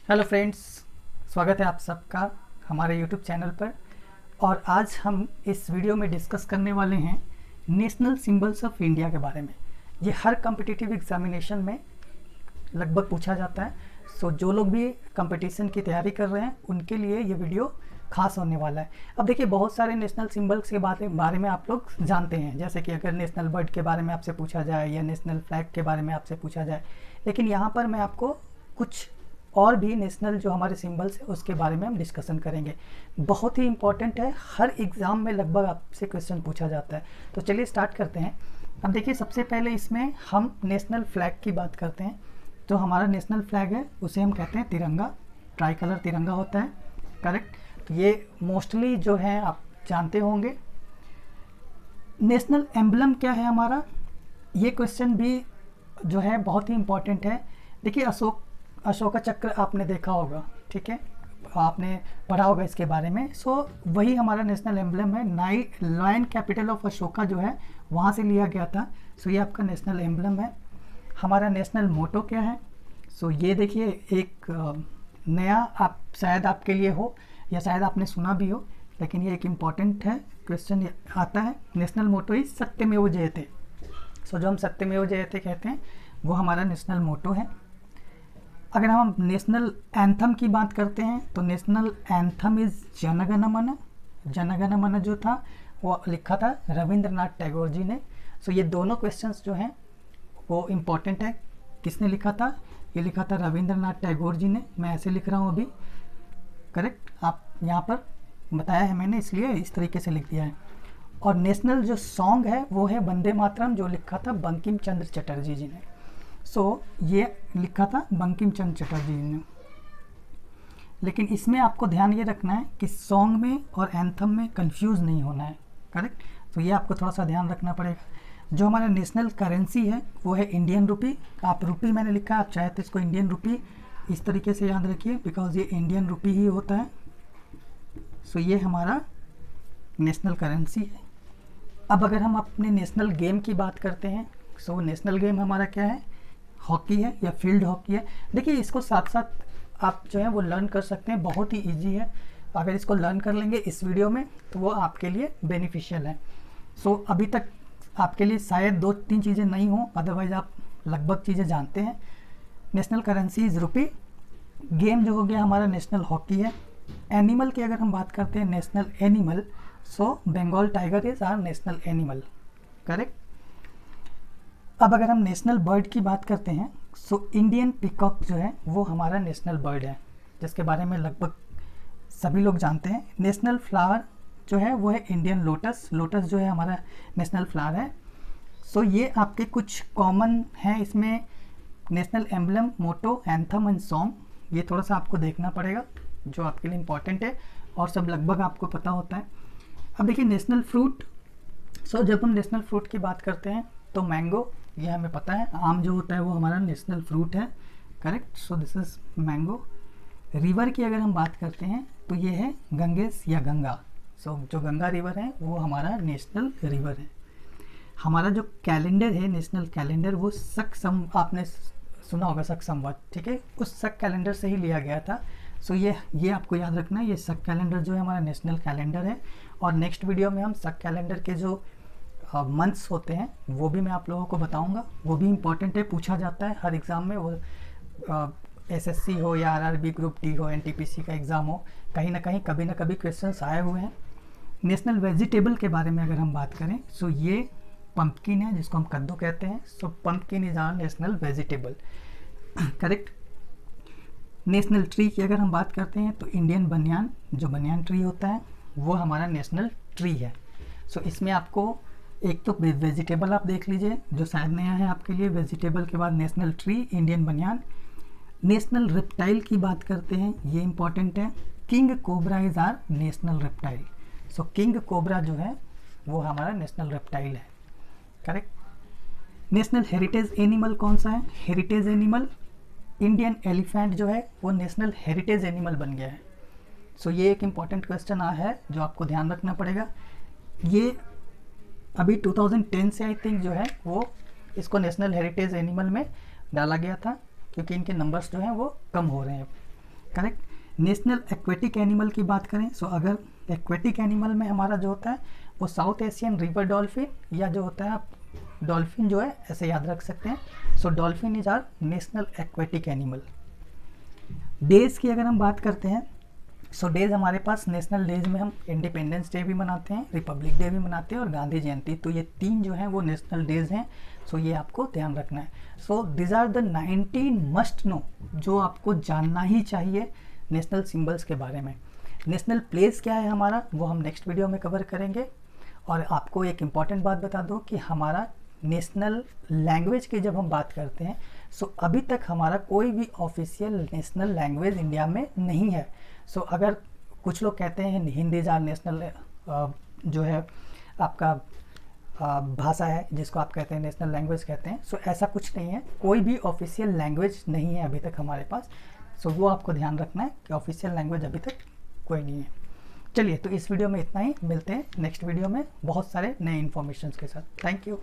Hello friends, स्वागत है आप सबका हमारे यूट्यूब चैनल पर। और आज हम इस वीडियो में डिस्कस करने वाले हैं नेशनल सिंबल्स ऑफ इंडिया के बारे में। ये हर कॉम्पिटिटिव एग्जामिनेशन में लगभग पूछा जाता है। सो जो लोग भी कंपटीशन की तैयारी कर रहे हैं उनके लिए ये वीडियो खास होने वाला है। अब देखिए, बहुत सारे नेशनल सिंबल्स के बारे में आप लोग जानते हैं, जैसे कि अगर नेशनल बर्ड के बारे में आपसे पूछा जाए या नेशनल फ्लैग के बारे में आपसे पूछा जाए। लेकिन यहाँ पर मैं आपको कुछ और भी नेशनल जो हमारे सिंबल्स है उसके बारे में हम डिस्कशन करेंगे। बहुत ही इंपॉर्टेंट है, हर एग्ज़ाम में लगभग आपसे क्वेश्चन पूछा जाता है। तो चलिए स्टार्ट करते हैं। अब देखिए, सबसे पहले इसमें हम नेशनल फ्लैग की बात करते हैं। तो हमारा नेशनल फ्लैग है उसे हम कहते हैं तिरंगा। ट्राई कलर तिरंगा होता है, करेक्ट। तो ये मोस्टली जो है आप जानते होंगे। नेशनल एम्बलम क्या है हमारा, ये क्वेश्चन भी जो है बहुत ही इंपॉर्टेंट है। देखिए, अशोका चक्र आपने देखा होगा, ठीक है, आपने पढ़ा होगा इसके बारे में। सो वही हमारा नेशनल एम्बलम है। लायन कैपिटल ऑफ अशोका जो है वहाँ से लिया गया था। सो ये आपका नेशनल एम्बलम है। हमारा नेशनल मोटो क्या है, सो ये देखिए एक नया आप शायद आपके लिए हो या शायद आपने सुना भी हो, लेकिन ये एक इम्पॉर्टेंट है, क्वेश्चन आता है। नेशनल मोटो ही सत्यमेव जयते। सो जो हम सत्यमेव जयते कहते हैं वो हमारा नेशनल मोटो है। अगर हम नेशनल एंथम की बात करते हैं तो नेशनल एंथम इज़ जनगण मन। जनगण मन जो था वो लिखा था रविंद्रनाथ टैगोर जी ने। सो ये दोनों क्वेश्चंस जो हैं वो इम्पॉर्टेंट है। किसने लिखा था? ये लिखा था रविंद्रनाथ टैगोर जी ने। मैं ऐसे लिख रहा हूँ अभी, करेक्ट। आप यहाँ पर बताया है मैंने, इसलिए इस तरीके से लिख दिया है। और नेशनल जो सॉन्ग है वो है वंदे मातरम, जो लिखा था बंकिम चंद्र चटर्जी जी ने। सो ये लिखा था बंकिम चंद्र चटर्जी ने। लेकिन इसमें आपको ध्यान ये रखना है कि सॉन्ग में और एंथम में कंफ्यूज नहीं होना है, करेक्ट। तो ये आपको थोड़ा सा ध्यान रखना पड़ेगा। जो हमारा नेशनल करेंसी है वो है इंडियन रुपी। आप रुपी मैंने लिखा है, आप चाहे तो इसको इंडियन रुपी इस तरीके से याद रखिए, बिकॉज ये इंडियन रुपी ही होता है। सो ये हमारा नेशनल करेंसी है। अब अगर हम अपने नेशनल गेम की बात करते हैं, सो नेशनल गेम हमारा क्या है? हॉकी है या फील्ड हॉकी है। देखिए, इसको साथ साथ आप जो है वो लर्न कर सकते हैं, बहुत ही इजी है। अगर इसको लर्न कर लेंगे इस वीडियो में तो वो आपके लिए बेनिफिशियल है। सो अभी तक आपके लिए शायद 2-3 चीज़ें नहीं हों, अदरवाइज आप लगभग चीज़ें जानते हैं। National currency is rupee. Game जो हो गया हमारा नेशनल हॉकी है। एनिमल की अगर हम बात करते हैं, national animal, so Bengal tiger is our national animal, correct. अब अगर हम नेशनल बर्ड की बात करते हैं, सो इंडियन पिकॉक जो है वो हमारा नेशनल बर्ड है, जिसके बारे में लगभग सभी लोग जानते हैं। नेशनल फ्लावर जो है वो है इंडियन लोटस। लोटस जो है हमारा नेशनल फ्लावर है। सो ये आपके कुछ कॉमन हैं इसमें, national emblem, motto, anthem and song. ये थोड़ा सा आपको देखना पड़ेगा जो आपके लिए इम्पॉर्टेंट है, और सब लगभग आपको पता होता है। अब देखिए, नेशनल फ्रूट। सो जब हम नेशनल फ्रूट की बात करते हैं तो मैंगो, ये हमें पता है। आम जो होता है वो हमारा नेशनल फ्रूट है, correct. So this is mango. River की अगर हम बात करते हैं तो ये है गंगेस या गंगा। सो जो गंगा रिवर है वो हमारा नेशनल रिवर है। हमारा जो कैलेंडर है, नेशनल कैलेंडर, वो आपने सुना होगा शक संवत, ठीक है, उस शक कैलेंडर से ही लिया गया था। सो ये आपको याद रखना है, ये शक कैलेंडर जो है हमारा नेशनल कैलेंडर है। और नेक्स्ट वीडियो में हम शक कैलेंडर के जो मंथ्स होते हैं वो भी मैं आप लोगों को बताऊंगा। वो भी इम्पॉर्टेंट है, पूछा जाता है हर एग्ज़ाम में। वो एसएससी हो या आरआरबी ग्रुप डी हो, एनटीपीसी का एग्ज़ाम हो, कहीं ना कहीं कभी ना कभी क्वेश्चंस आए हुए हैं। नेशनल वेजिटेबल के बारे में अगर हम बात करें, सो ये पंपकिन है, जिसको हम कद्दू कहते हैं। So pumpkin is our national vegetable, correct. National tree की अगर हम बात करते हैं तो इंडियन बनियान, जो बनियान ट्री होता है वो हमारा नेशनल ट्री है। सो इसमें आपको एक तो वेजिटेबल आप देख लीजिए, जो शायद नया है आपके लिए। वेजिटेबल के बाद national tree, Indian banyan. National reptile की बात करते हैं, ये इंपॉर्टेंट है। King cobra is our national reptile. So king cobra जो है वो हमारा नेशनल रेप्टाइल है, करेक्ट। नेशनल हेरिटेज एनिमल कौन सा है? हेरिटेज एनिमल इंडियन एलिफेंट जो है वो नेशनल हेरिटेज एनिमल बन गया है। सो ये एक इम्पॉर्टेंट क्वेश्चन है जो आपको ध्यान रखना पड़ेगा। ये अभी 2010 से आई थिंक जो है वो इसको नेशनल हेरिटेज एनिमल में डाला गया था, क्योंकि इनके नंबर्स जो हैं वो कम हो रहे हैं। करेक्ट। नेशनल एक्वेटिक एनिमल की बात करें, सो अगर एक्वेटिक एनिमल में हमारा जो होता है वो साउथ एशियन रिवर डॉल्फिन, या जो होता है आप डॉल्फिन जो है ऐसे याद रख सकते हैं। So dolphin is our national aquatic animal. Days की अगर हम बात करते हैं, सो डेज हमारे पास नेशनल डेज में हम इंडिपेंडेंस डे भी मनाते हैं, रिपब्लिक डे भी मनाते हैं और गांधी जयंती, तो ये 3 जो हैं वो नेशनल डेज हैं। सो ये आपको ध्यान रखना है। So these are the 19 must know, जो आपको जानना ही चाहिए नेशनल सिंबल्स के बारे में। नेशनल प्लेस क्या है हमारा, वो हम नेक्स्ट वीडियो में कवर करेंगे। और आपको एक इम्पॉर्टेंट बात बता दो कि हमारा नेशनल लैंग्वेज की जब हम बात करते हैं, सो अभी तक हमारा कोई भी ऑफिशियल नेशनल लैंग्वेज इंडिया में नहीं है। सो अगर कुछ लोग कहते हैं हिंदी इज आर नेशनल जो है आपका भाषा है, जिसको आप कहते हैं नेशनल लैंग्वेज कहते हैं, सो ऐसा कुछ नहीं है, कोई भी ऑफिशियल लैंग्वेज नहीं है अभी तक हमारे पास। सो वो आपको ध्यान रखना है कि ऑफिशियल लैंग्वेज अभी तक कोई नहीं है। चलिए, तो इस वीडियो में इतना ही, मिलते हैं नेक्स्ट वीडियो में बहुत सारे नए इन्फॉर्मेशन के साथ। Thank you.